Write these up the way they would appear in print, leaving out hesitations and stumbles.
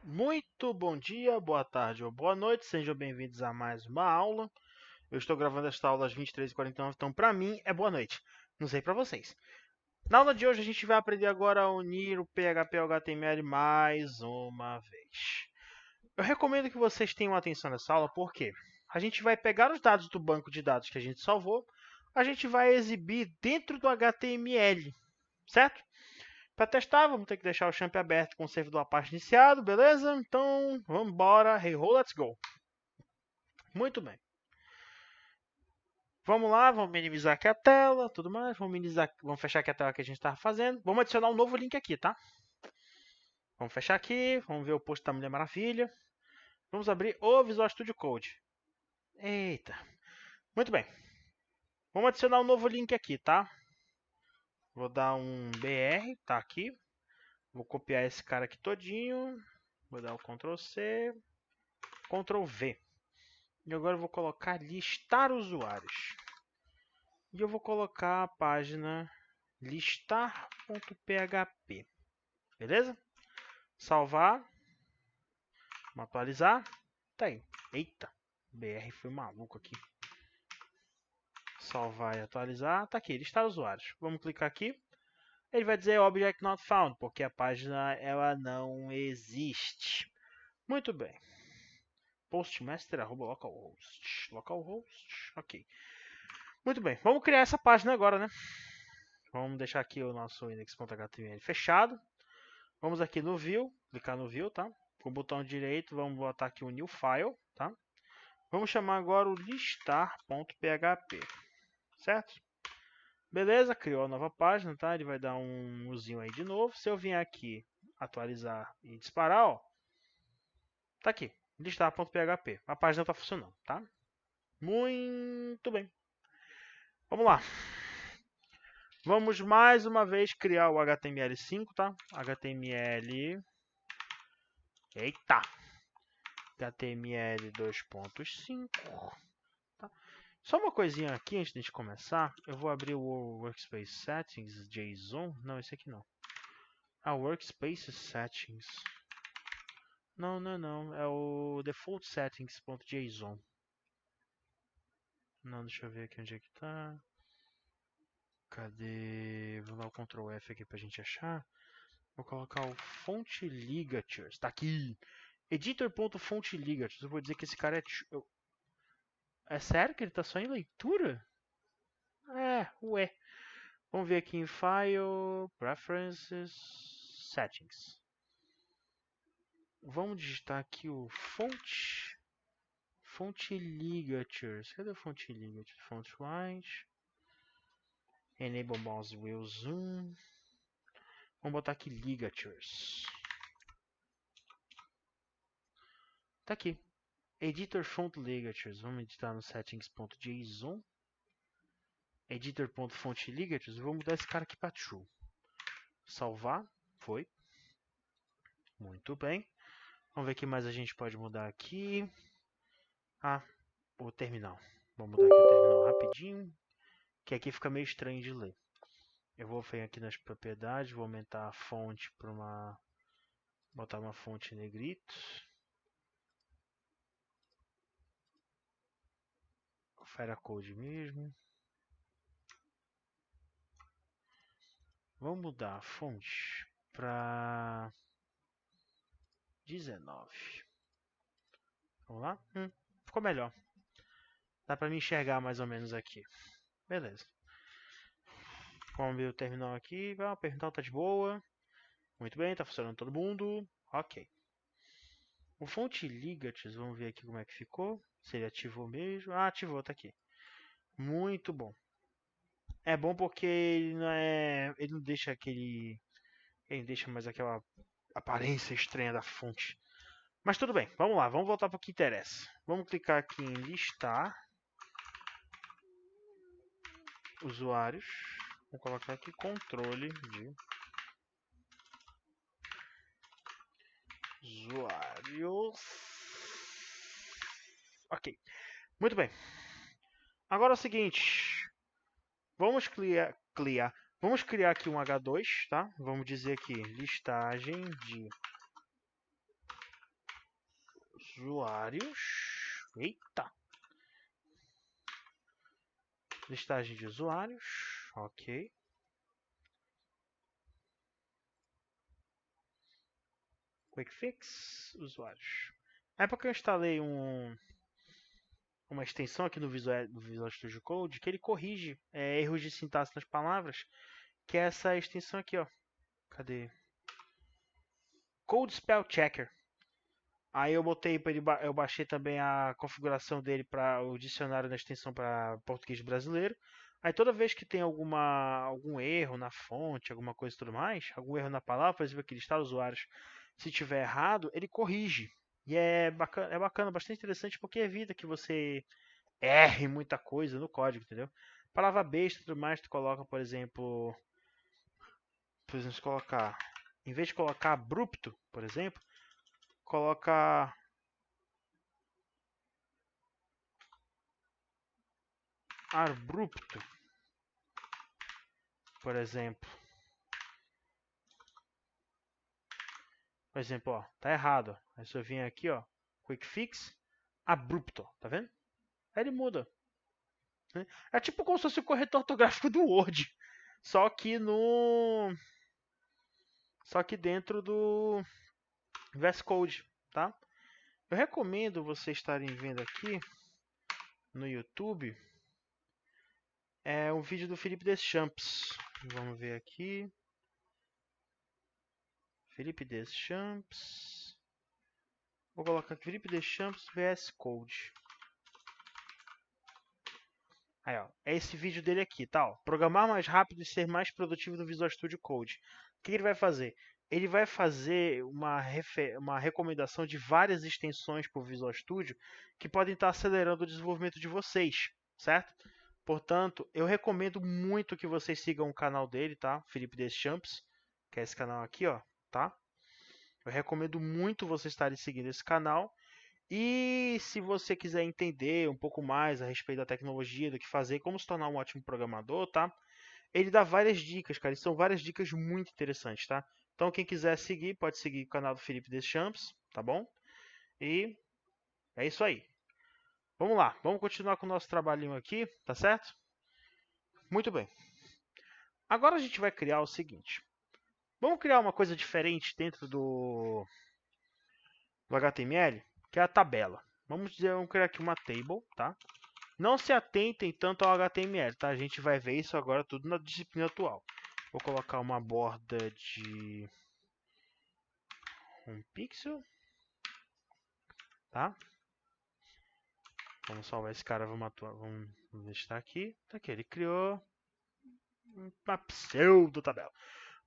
Muito bom dia, boa tarde ou boa noite, sejam bem-vindos a mais uma aula. Eu estou gravando esta aula às 23h49, então para mim é boa noite, não sei para vocês. Na aula de hoje a gente vai aprender agora a unir o PHP ao HTML mais uma vez. Eu recomendo que vocês tenham atenção nessa aula porque a gente vai pegar os dados do banco de dados que a gente salvou, a gente vai exibir dentro do HTML, certo? Para testar, vamos ter que deixar o champ aberto com o servidor Apache iniciado, beleza? Então, vamos embora. Hey ho, let's go. Muito bem. Vamos lá, vamos minimizar aqui a tela, tudo mais. Vamos fechar aqui a tela que a gente estava fazendo. Vamos adicionar um novo link aqui, tá? Vamos fechar aqui, vamos ver o post da Mulher Maravilha. Vamos abrir o Visual Studio Code. Eita. Muito bem. Vamos adicionar um novo link aqui, tá? Vou dar um BR, tá aqui. Vou copiar esse cara aqui todinho. Vou dar o Ctrl C, Ctrl V. E agora eu vou colocar listar usuários. E eu vou colocar a página listar.php. Beleza? Salvar. Vamos atualizar. Tá aí. Eita. BR foi maluco aqui. Salvar e atualizar. Tá aqui. Listar usuários. Vamos clicar aqui. Ele vai dizer Object Not Found, porque a página ela não existe. Muito bem. Postmaster@localhost. Localhost. Ok. Muito bem, vamos criar essa página agora, né? Vamos deixar aqui o nosso index.html fechado. Vamos aqui no View, clicar no View, tá? Com o botão direito, vamos botar aqui o New File, tá? Vamos chamar agora o listar.php, certo? Beleza, criou a nova página, tá? Ele vai dar um usinho aí de novo. Se eu vier aqui, atualizar e disparar, ó, tá aqui, listar.php. A página tá funcionando, tá? Muito bem. Vamos lá. Vamos mais uma vez criar o HTML5, tá? HTML. Eita! HTML 2.5. Tá? Só uma coisinha aqui antes de começar. Eu vou abrir o Workspace Settings, JSON. Não, esse aqui não. Ah, Workspace Settings. Não, não, não. É o Default Settings.json. Não, deixa eu ver aqui onde é que tá. Cadê? Vou dar o Ctrl F aqui pra gente achar. Vou colocar o Font Ligatures. Tá aqui. Editor.font ligatures. Eu vou dizer que esse cara é... É sério que ele tá só em leitura? É, ué. Vamos ver aqui em File, Preferences, Settings. Vamos digitar aqui o Font Ligatures. Cadê o Font Ligatures? Font Right. Enable Mouse Wheel Zoom. Vamos botar aqui Ligatures. Tá aqui. Editor Font Ligatures. Vamos editar no settings.json. Editor.font ligatures. Vou mudar esse cara aqui para true. Salvar. Foi. Muito bem. Vamos ver o que mais a gente pode mudar aqui. Ah, o terminal. Vamos mudar aqui o terminal rapidinho. Que aqui fica meio estranho de ler. Eu vou vir aqui nas propriedades. Vou aumentar a fonte para uma... Botar uma fonte negrito. Firecode mesmo. Vamos mudar a fonte para 19. Vamos lá? Ficou melhor. Dá para me enxergar mais ou menos aqui. Beleza. Vamos ver o terminal aqui. O terminal tá de boa. Muito bem, tá funcionando todo mundo. Ok. O Font Ligatures, vamos ver aqui como é que ficou. Se ele ativou mesmo. Ah, ativou, tá aqui. Muito bom. É bom porque ele não deixa aquele... Ele não deixa mais aquela aparência estranha da fonte. Mas tudo bem, vamos lá, vamos voltar para o que interessa. Vamos clicar aqui em listar usuários. Vou colocar aqui controle de usuários. Ok, muito bem. Agora é o seguinte, vamos vamos criar aqui um H2, tá? Vamos dizer aqui listagem de usuários. Eita! Listagem de usuários. Ok. Quick Fix, usuários. Na época eu instalei uma extensão aqui no Visual Studio Code que ele corrige erros de sintaxe nas palavras, que é essa extensão aqui, ó. Cadê? Code Spell Checker. Aí eu botei para ele, eu baixei também a configuração dele para o dicionário da extensão para português brasileiro. Aí toda vez que tem algum erro na fonte, alguma coisa e tudo mais, algum erro na palavra, por exemplo, aqui listar usuários, se tiver errado, ele corrige. E é bacana, bastante interessante porque evita que você erre muita coisa no código, entendeu? Palavra besta e tudo mais, tu coloca, por exemplo, se colocar, em vez de colocar abrupto, por exemplo, coloca abrupto, por exemplo. Por exemplo, ó, tá errado. Aí se eu vim aqui, ó, quick fix, abrupto, tá vendo? Aí ele muda. Né? É tipo como se fosse o corretor ortográfico do Word, só que dentro do VS Code, tá? Eu recomendo vocês estarem vendo aqui no YouTube um vídeo do Felipe Deschamps. Vamos ver aqui. Felipe Deschamps. Vou colocar aqui Felipe Deschamps VS Code. Aí, ó, é esse vídeo dele aqui, tá? Ó, programar mais rápido e ser mais produtivo no Visual Studio Code. O que ele vai fazer? Ele vai fazer uma recomendação de várias extensões para o Visual Studio que podem estar acelerando o desenvolvimento de vocês, certo? Portanto, eu recomendo muito que vocês sigam o canal dele, tá? Felipe Deschamps, que é esse canal aqui, ó, tá? Eu recomendo muito vocês estarem seguindo esse canal. E se você quiser entender um pouco mais a respeito da tecnologia, do que fazer, como se tornar um ótimo programador, tá? Ele dá várias dicas, cara. E são várias dicas muito interessantes, tá? Então quem quiser seguir, pode seguir o canal do Felipe Deschamps, tá bom? E é isso aí. Vamos lá, vamos continuar com o nosso trabalhinho aqui, tá certo? Muito bem. Agora a gente vai criar o seguinte. Vamos criar uma coisa diferente dentro do HTML, que é a tabela. Vamos criar aqui uma table, tá? Não se atentem tanto ao HTML, tá? A gente vai ver isso agora tudo na disciplina atual. Vou colocar uma borda de 1 pixel, tá? Vamos salvar esse cara, vamos ver se está aqui. Tá aqui, ele criou uma pseudo tabela.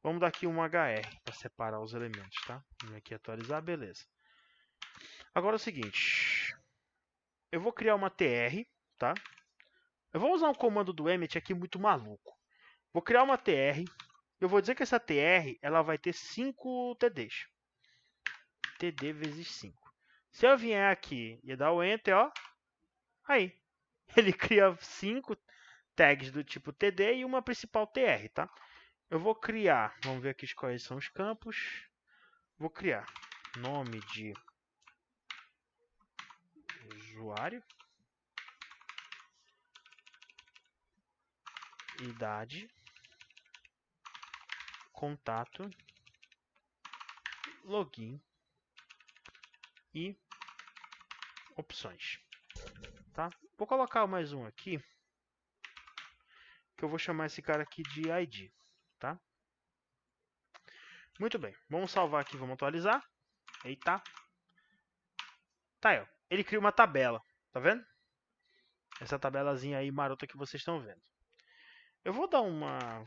Vamos dar aqui um HR para separar os elementos, tá? Vamos aqui atualizar, beleza. Agora é o seguinte, eu vou criar uma TR, tá? Eu vou usar um comando do Emmet aqui muito maluco. Vou criar uma TR. Eu vou dizer que essa TR ela vai ter 5 TDs. TD vezes 5. Se eu vier aqui e dar o Enter, ó. Aí. Ele cria 5 tags do tipo TD e uma principal TR, tá? Eu vou criar. Vamos ver aqui quais são os campos. Vou criar nome de usuário. Idade. Contato. Login. E opções. Tá? Vou colocar mais um aqui, que eu vou chamar esse cara aqui de ID, tá? Muito bem, vamos salvar aqui, vamos atualizar. Eita. Tá aí, ó. Ele cria uma tabela, tá vendo? Essa tabelazinha aí marota que vocês estão vendo. Eu vou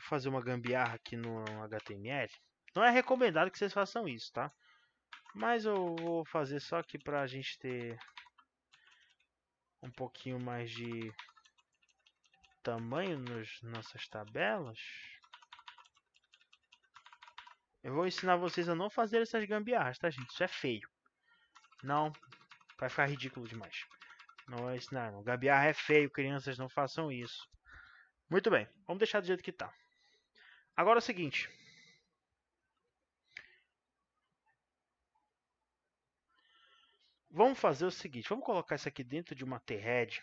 fazer uma gambiarra aqui no HTML. Não é recomendado que vocês façam isso, tá? Mas eu vou fazer só aqui pra gente ter um pouquinho mais de tamanho nas nossas tabelas. Eu vou ensinar vocês a não fazer essas gambiarras, tá, gente? Isso é feio. Não, vai ficar ridículo demais. Não vou ensinar, não. Gambiarra é feio, crianças, não façam isso. Muito bem, vamos deixar do jeito que tá. Agora é o seguinte. Vamos fazer o seguinte, vamos colocar isso aqui dentro de uma T-head.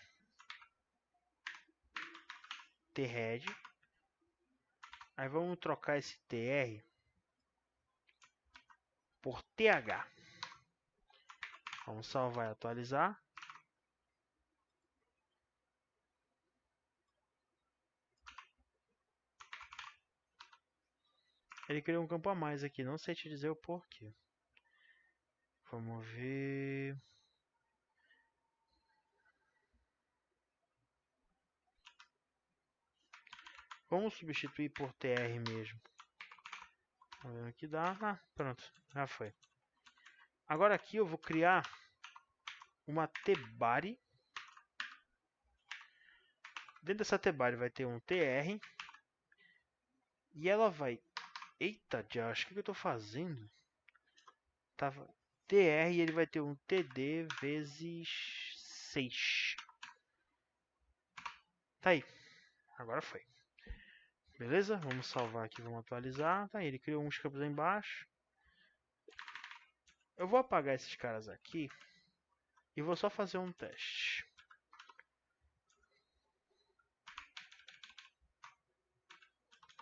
Aí vamos trocar esse TR por TH. Vamos salvar e atualizar. Ele criou um campo a mais aqui, não sei te dizer o porquê. Vamos ver. Vamos substituir por TR mesmo. Vamos ver o que dá. Ah, pronto, já foi. Agora aqui eu vou criar uma T-body. Dentro dessa T-body vai ter um TR. E ela vai... Eita, Josh, o que eu tô fazendo? Tava TR e ele vai ter um TD vezes 6. Tá aí. Agora foi. Beleza? Vamos salvar aqui, vamos atualizar. Tá aí, ele criou uns campos aí embaixo. Eu vou apagar esses caras aqui. E vou só fazer um teste.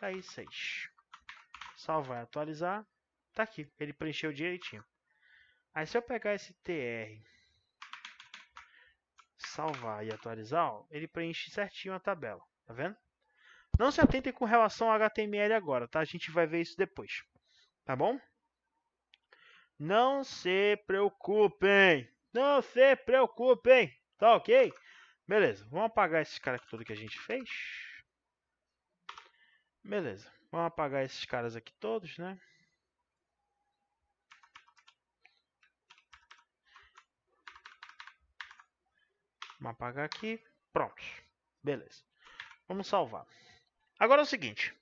Tá aí, 6. Salvar e atualizar. Tá aqui, ele preencheu direitinho. Aí se eu pegar esse TR, salvar e atualizar, ó, ele preenche certinho a tabela. Tá vendo? Não se atentem com relação ao HTML agora, tá? A gente vai ver isso depois. Tá bom? Não se preocupem. Não se preocupem. Tá ok? Beleza. Vamos apagar esses caras aqui tudo que a gente fez. Beleza. Vamos apagar esses caras aqui todos, né? Vamos apagar aqui. Pronto. Beleza. Vamos salvar. Agora é o seguinte.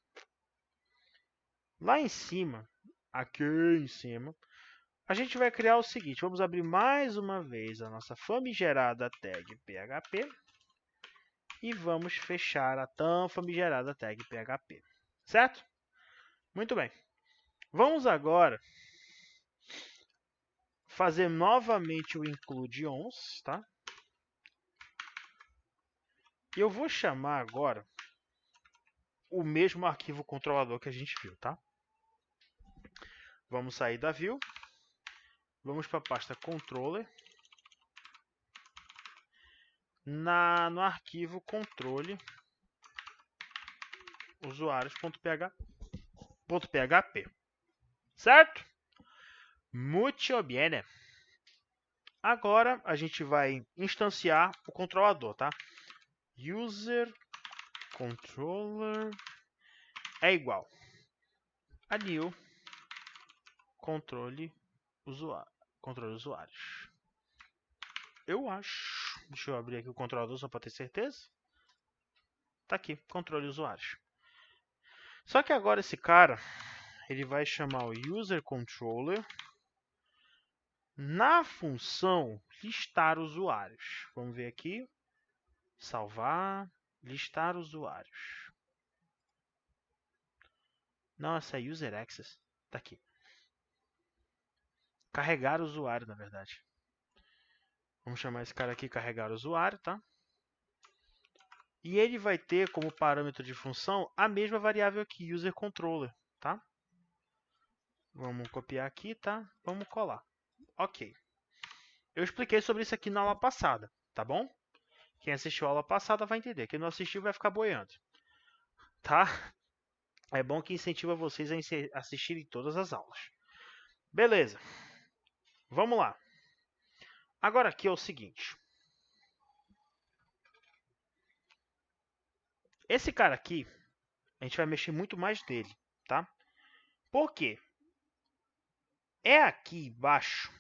Lá em cima, aqui em cima, a gente vai criar o seguinte. Vamos abrir mais uma vez a nossa famigerada tag PHP. E vamos fechar a tão famigerada tag PHP. Certo? Muito bem. Vamos agora fazer novamente o include ons, tá? E eu vou chamar agora o mesmo arquivo controlador que a gente viu, tá? Vamos sair da view. Vamos para a pasta controller. No arquivo controle usuários.php. Certo? Muito bem. Agora a gente vai instanciar o controlador, tá? User controller é igual a new controle usuários. Eu acho. Deixa eu abrir aqui o controlador só para ter certeza. Tá aqui, controle usuários. Só que agora esse cara, ele vai chamar o user controller na função listar usuários. Vamos ver aqui. Salvar, listar usuários. Não, essa é user access. Tá aqui. Carregar usuário, na verdade. Vamos chamar esse cara aqui carregar usuário, tá? E ele vai ter como parâmetro de função a mesma variável aqui, user controller, tá? Vamos copiar aqui, tá? Vamos colar. Ok. Eu expliquei sobre isso aqui na aula passada, tá bom? Quem assistiu a aula passada vai entender. Quem não assistiu vai ficar boiando, tá? É bom que incentiva vocês a assistirem todas as aulas. Beleza. Vamos lá. Agora aqui é o seguinte. Esse cara aqui, a gente vai mexer muito mais nele, tá? Por quê? É aqui embaixo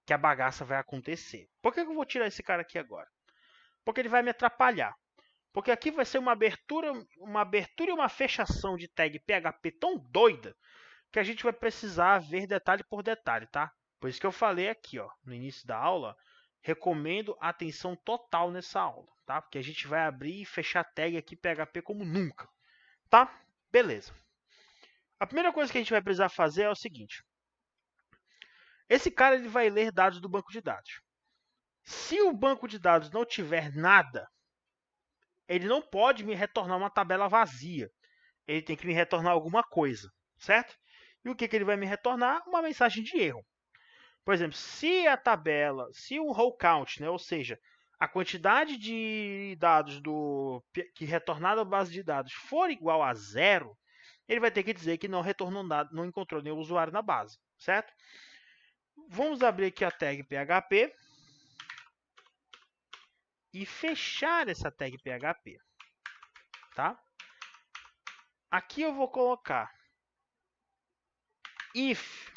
que a bagaça vai acontecer. Por que eu vou tirar esse cara aqui agora? Porque ele vai me atrapalhar. Porque aqui vai ser uma abertura e uma fechação de tag PHP tão doida que a gente vai precisar ver detalhe por detalhe, tá? Por isso que eu falei aqui, ó, no início da aula, recomendo atenção total nessa aula, tá? Porque a gente vai abrir e fechar tag aqui PHP como nunca, tá? Beleza. A primeira coisa que a gente vai precisar fazer é o seguinte. Esse cara ele vai ler dados do banco de dados. Se o banco de dados não tiver nada, ele não pode me retornar uma tabela vazia. Ele tem que me retornar alguma coisa, certo? E o que ele vai me retornar? Uma mensagem de erro. Por exemplo, se a tabela, se o row count, né, ou seja, a quantidade de dados que retornada à base de dados for igual a 0, ele vai ter que dizer que não retornou nada, não encontrou nenhum usuário na base, certo? Vamos abrir aqui a tag PHP e fechar essa tag PHP, tá? Aqui eu vou colocar if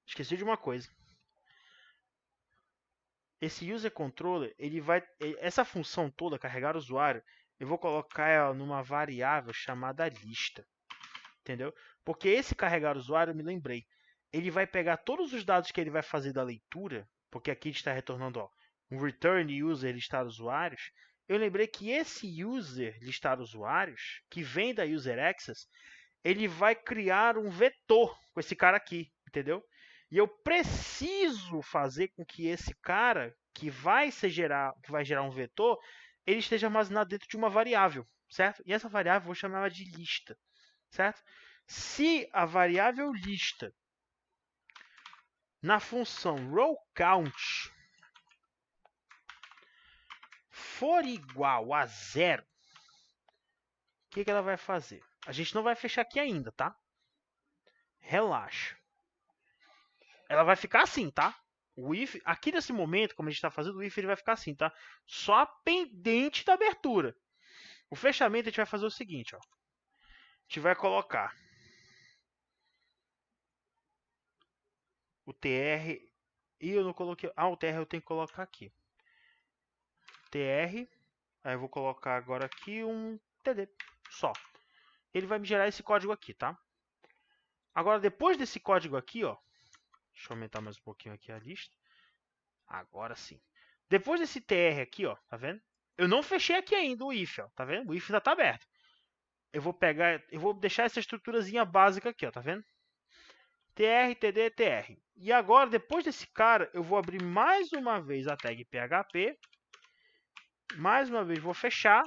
esqueci de uma coisa. Esse user controller, essa função toda, carregar usuário, eu vou colocar ela numa variável chamada lista, entendeu? Porque esse carregar usuário, eu me lembrei, ele vai pegar todos os dados que ele vai fazer da leitura, porque aqui está retornando um return user listar usuários. Eu lembrei que esse user listar usuários, que vem da user access, ele vai criar um vetor com esse cara aqui, entendeu? E eu preciso fazer com que esse cara que vai gerar um vetor, ele esteja armazenado dentro de uma variável, certo? E essa variável eu vou chamar ela de lista, certo? Se a variável lista na função rowCount for igual a 0, o que ela vai fazer? A gente não vai fechar aqui ainda, tá? Relaxa. Ela vai ficar assim, tá? O if, aqui nesse momento, como a gente está fazendo o if, ele vai ficar assim, tá? Só pendente da abertura. O fechamento a gente vai fazer o seguinte, ó. A gente vai colocar o tr e eu não coloquei. Ah, o tr eu tenho que colocar aqui. Tr, aí eu vou colocar agora aqui um td só. Ele vai me gerar esse código aqui, tá? Agora depois desse código aqui, ó, deixa eu aumentar mais um pouquinho aqui a lista. Agora sim. Depois desse tr aqui, ó, tá vendo? Eu não fechei aqui ainda o if, ó, tá vendo? O if ainda tá aberto. Eu vou deixar essa estruturazinha básica aqui, ó, tá vendo? tr, td, tr. E agora, depois desse cara, eu vou abrir mais uma vez a tag php. Mais uma vez vou fechar.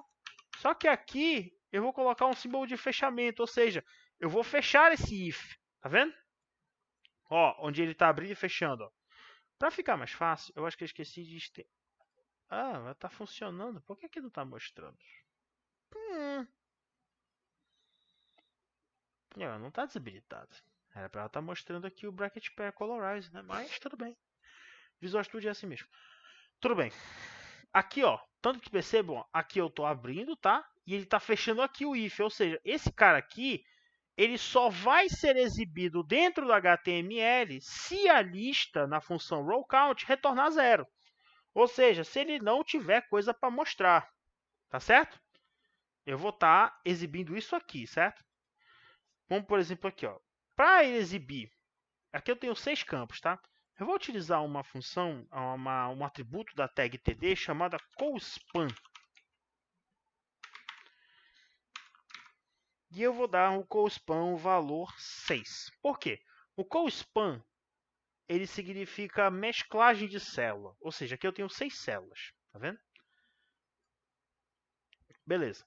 Só que aqui eu vou colocar um símbolo de fechamento, ou seja, eu vou fechar esse if, tá vendo? Ó, onde ele tá abrindo e fechando, ó. Para ficar mais fácil, eu acho que eu esqueci de Ah, tá funcionando. Por que não tá mostrando? Não tá desabilitado. Era para ela estar mostrando aqui o Bracket Pair Colorize, né? Mas tudo bem. Visual Studio é assim mesmo. Tudo bem. Aqui, ó, tanto que percebam, aqui eu tô abrindo, tá? E ele tá fechando aqui o if, ou seja, esse cara aqui, ele só vai ser exibido dentro do HTML se a lista na função rowCount retornar 0. Ou seja, se ele não tiver coisa para mostrar, tá certo? Eu vou estar exibindo isso aqui, certo? Vamos, por exemplo, aqui, ó. Para exibir, aqui eu tenho 6 campos, tá? Eu vou utilizar uma função, um atributo da tag td chamada callSpan. E eu vou dar o callSpan o valor 6. Por quê? O callSpan ele significa mesclagem de célula. Ou seja, aqui eu tenho 6 células. Tá vendo? Beleza.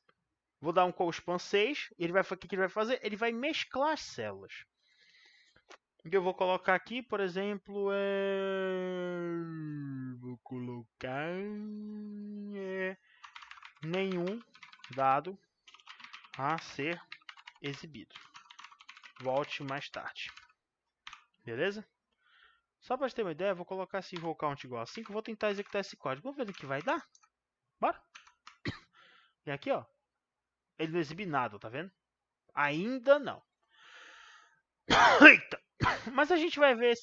Vou dar um callSpan 6. E o que ele vai fazer? Ele vai mesclar as células. O que eu vou colocar aqui, por exemplo, vou colocar nenhum dado a ser exibido. Volte mais tarde. Beleza? Só para ter uma ideia, vou colocar esse row count igual a 5. Vou tentar executar esse código. Vamos ver o que vai dar. Bora. E aqui, ó, ele não exibe nada, tá vendo? Ainda não. Eita. Mas a gente vai ver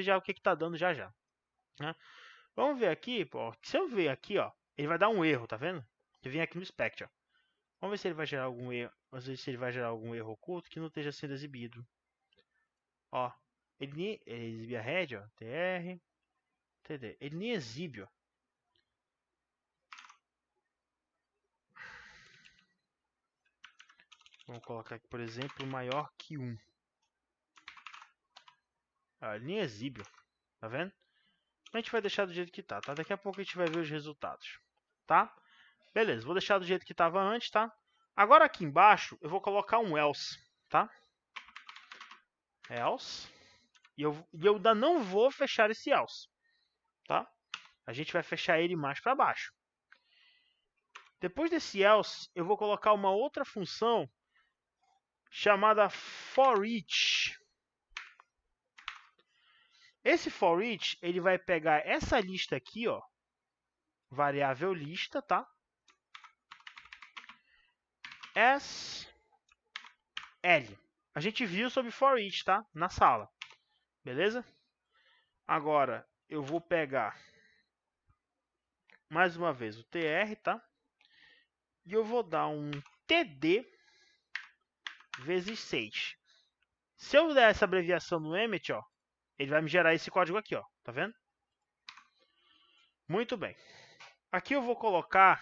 já o que está dando já já. Né? Vamos ver aqui, pô. Se eu ver aqui, ó, ele vai dar um erro, tá vendo? Eu vim aqui no Spectre, ó. Vamos ver se ele vai gerar algum erro. Vamos ver se ele vai gerar algum erro oculto que não esteja sendo exibido. Ó, ele exibe a head, ó, tr, td. Ele nem exibe, ó. Vamos colocar aqui, por exemplo, maior que 1. Ele nem exibe, tá vendo? A gente vai deixar do jeito que tá? Daqui a pouco a gente vai ver os resultados, tá? Beleza, vou deixar do jeito que estava antes, tá? Agora aqui embaixo eu vou colocar um else, tá? Else. E eu ainda não vou fechar esse else, tá? A gente vai fechar ele mais para baixo. Depois desse else, eu vou colocar uma outra função chamada forEach. Esse forEach, ele vai pegar essa lista aqui, ó, variável lista, tá? S L. A gente viu sobre forEach, tá? Na sala. Beleza? Agora, eu vou pegar mais uma vez o tr, tá? E eu vou dar um td vezes 6. Se eu der essa abreviação no Emmet, ó, ele vai me gerar esse código aqui, ó. Tá vendo? Muito bem. Aqui eu vou colocar...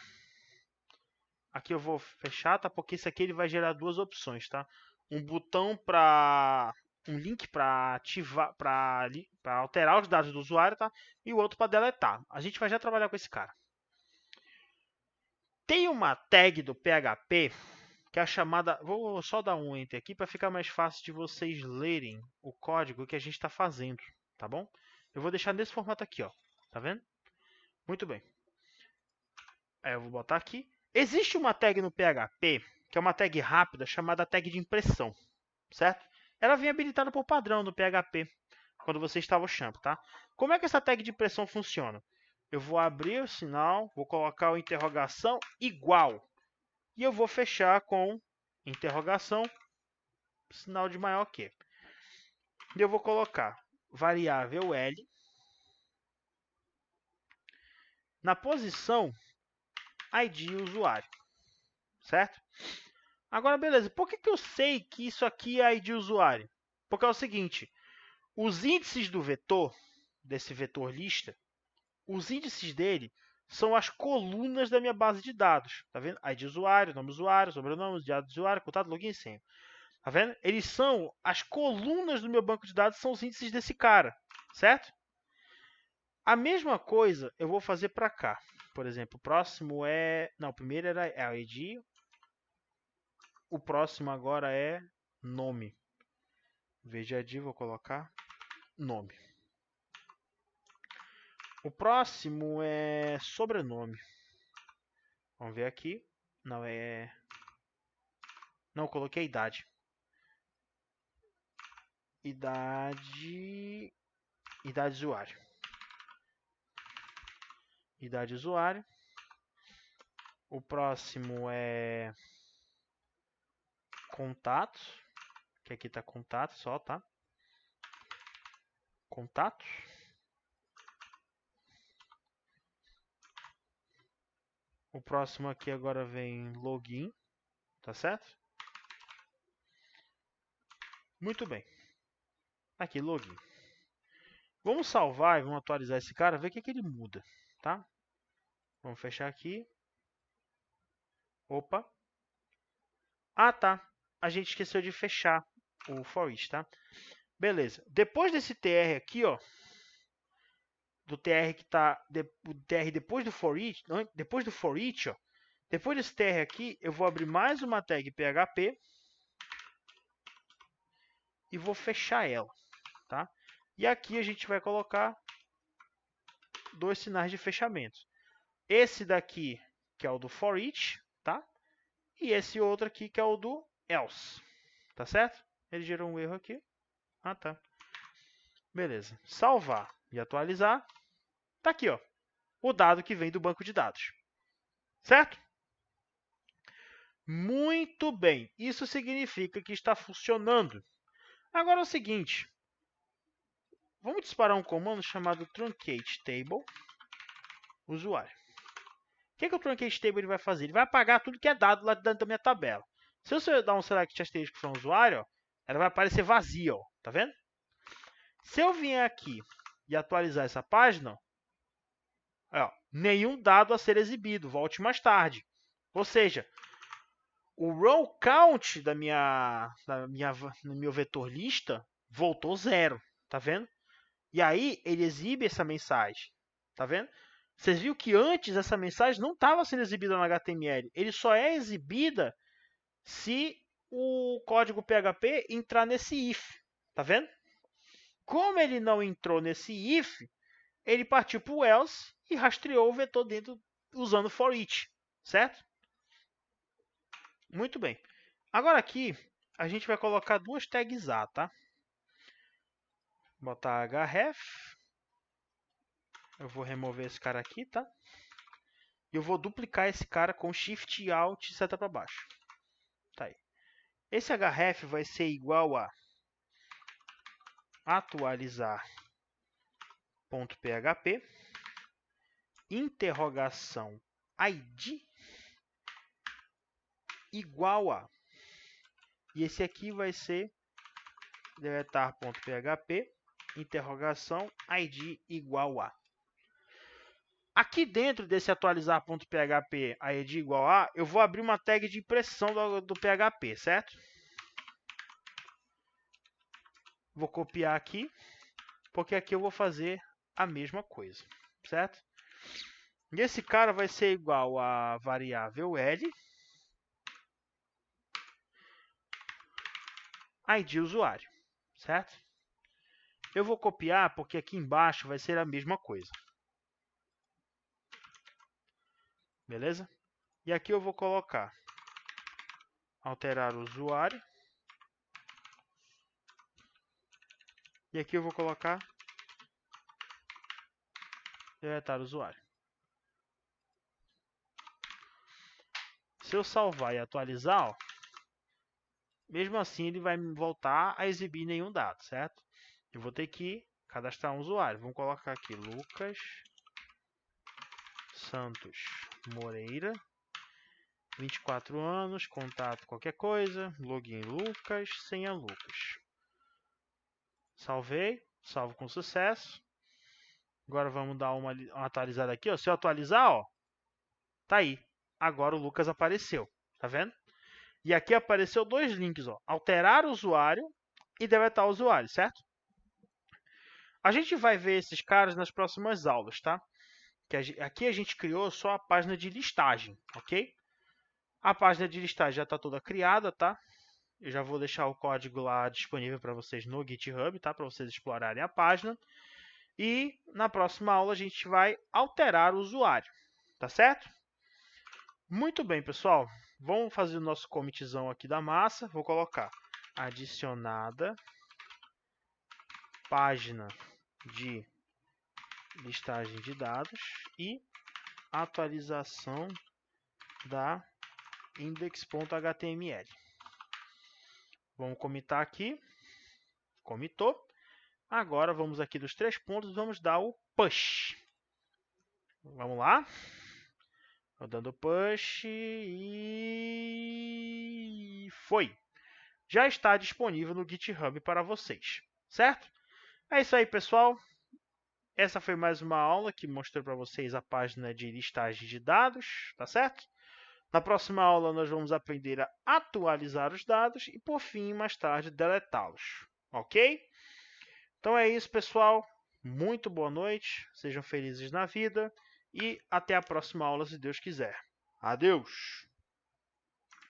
Aqui eu vou fechar, tá? Porque isso aqui ele vai gerar duas opções, tá? Um botão para... Um link para ativar, para alterar os dados do usuário, tá? E o outro para deletar. A gente vai já trabalhar com esse cara. Tem uma tag do PHP que é a chamada... Vou só dar um enter aqui para ficar mais fácil de vocês lerem o código que a gente está fazendo, tá bom? Eu vou deixar nesse formato aqui, ó. Tá vendo? Muito bem. Aí eu vou botar aqui. Existe uma tag no PHP que é uma tag rápida chamada tag de impressão, certo? Ela vem habilitada por padrão no PHP quando você instala o Champ, tá? Como é que essa tag de impressão funciona? Eu vou abrir o sinal, vou colocar o interrogação igual e eu vou fechar com interrogação sinal de maior que. E eu vou colocar variável L na posição ID usuário, certo? Agora, beleza, por que eu sei que isso aqui é ID usuário? Porque é o seguinte, os índices do vetor, desse vetor lista, os índices dele são as colunas da minha base de dados, tá vendo? ID usuário, nome usuário, sobrenome, dado usuário, contato, login e senha. Tá vendo? Eles são, as colunas do meu banco de dados são os índices desse cara, certo? A mesma coisa eu vou fazer para cá. Por exemplo, o próximo é... Não, o primeiro era ID. O próximo agora é nome. Em vez de ID, vou colocar nome. O próximo é sobrenome. Vamos ver aqui. Não, é... Não, coloquei idade. Idade usuário. Idade usuário. O próximo é contato, que aqui tá contato só, tá? Contato. O próximo aqui agora vem login, tá certo? Muito bem. Aqui, login. Vamos salvar e vamos atualizar esse cara, ver o que ele muda, tá? Vamos fechar aqui. Opa. Ah, tá. A gente esqueceu de fechar o forEach, tá? Beleza. Depois desse tr aqui, ó, do tr que tá o tr depois do forEach, depois do forEach, ó, depois desse tr aqui, eu vou abrir mais uma tag PHP e vou fechar ela, tá? E aqui a gente vai colocar dois sinais de fechamento. Esse daqui, que é o do forEach, tá? E esse outro aqui, que é o do else, tá certo? Ele gerou um erro aqui. Ah, tá. Beleza. Salvar e atualizar. Tá aqui, ó, o dado que vem do banco de dados. Certo? Muito bem. Isso significa que está funcionando. Agora é o seguinte. Vamos disparar um comando chamado truncate_table usuário. O que o truncate_table ele vai fazer? Ele vai apagar tudo que é dado lá dentro da minha tabela. Se você dar um select asterisco para um usuário, ó, ela vai aparecer vazia, ó, tá vendo? Se eu vier aqui e atualizar essa página, ó, nenhum dado a ser exibido, volte mais tarde. Ou seja, o row count no meu vetor lista voltou 0, tá vendo? E aí ele exibe essa mensagem, tá vendo? Vocês viram que antes essa mensagem não estava sendo exibida no HTML, ele só é exibida se o código PHP entrar nesse if, tá vendo? Como ele não entrou nesse if, ele partiu para o else e rastreou o vetor dentro usando for each, certo? Muito bem. Agora aqui a gente vai colocar duas tags A, tá? Botar href. Eu vou remover esse cara aqui, tá? E eu vou duplicar esse cara com Shift Alt e seta para baixo. Tá aí. Esse href vai ser igual a atualizar.php interrogação id igual a. E esse aqui vai ser deletar.php interrogação id igual a. Aqui dentro desse atualizar.php id igual a, eu vou abrir uma tag de impressão do PHP, certo? Vou copiar aqui, porque aqui eu vou fazer a mesma coisa, certo? E esse cara vai ser igual a variável L, ID usuário, certo? Eu vou copiar porque aqui embaixo vai ser a mesma coisa. Beleza? E aqui eu vou colocar alterar o usuário. E aqui eu vou colocar deletar o usuário. Se eu salvar e atualizar, ó, mesmo assim ele vai voltar a exibir nenhum dado, certo? Eu vou ter que cadastrar um usuário. Vamos colocar aqui Lucas Santos Moreira, 24 anos, contato qualquer coisa, login Lucas, senha Lucas. Salvei, salvo com sucesso. Agora vamos dar uma atualizada aqui, ó. Se eu atualizar, ó, tá aí. Agora o Lucas apareceu, tá vendo? E aqui apareceu dois links, ó. Alterar o usuário e deletar o usuário, certo? A gente vai ver esses caras nas próximas aulas, tá? Aqui a gente criou só a página de listagem, ok? A página de listagem já está toda criada, tá? Eu já vou deixar o código lá disponível para vocês no GitHub, tá? Para vocês explorarem a página. E na próxima aula a gente vai alterar o usuário, tá certo? Muito bem, pessoal. Vamos fazer o nosso commitzão aqui da massa. Vou colocar adicionada página de listagem de dados e atualização da index.html. Vamos comitar aqui. Comitou. Agora vamos aqui dos 3 pontos, vamos dar o push. Vamos lá. Estou dando push e foi. Já está disponível no GitHub para vocês, certo? É isso aí, pessoal. Essa foi mais uma aula que mostrou para vocês a página de listagem de dados, tá certo? Na próxima aula nós vamos aprender a atualizar os dados e, por fim, mais tarde, deletá-los, ok? Então é isso, pessoal. Muito boa noite, sejam felizes na vida e até a próxima aula, se Deus quiser. Adeus!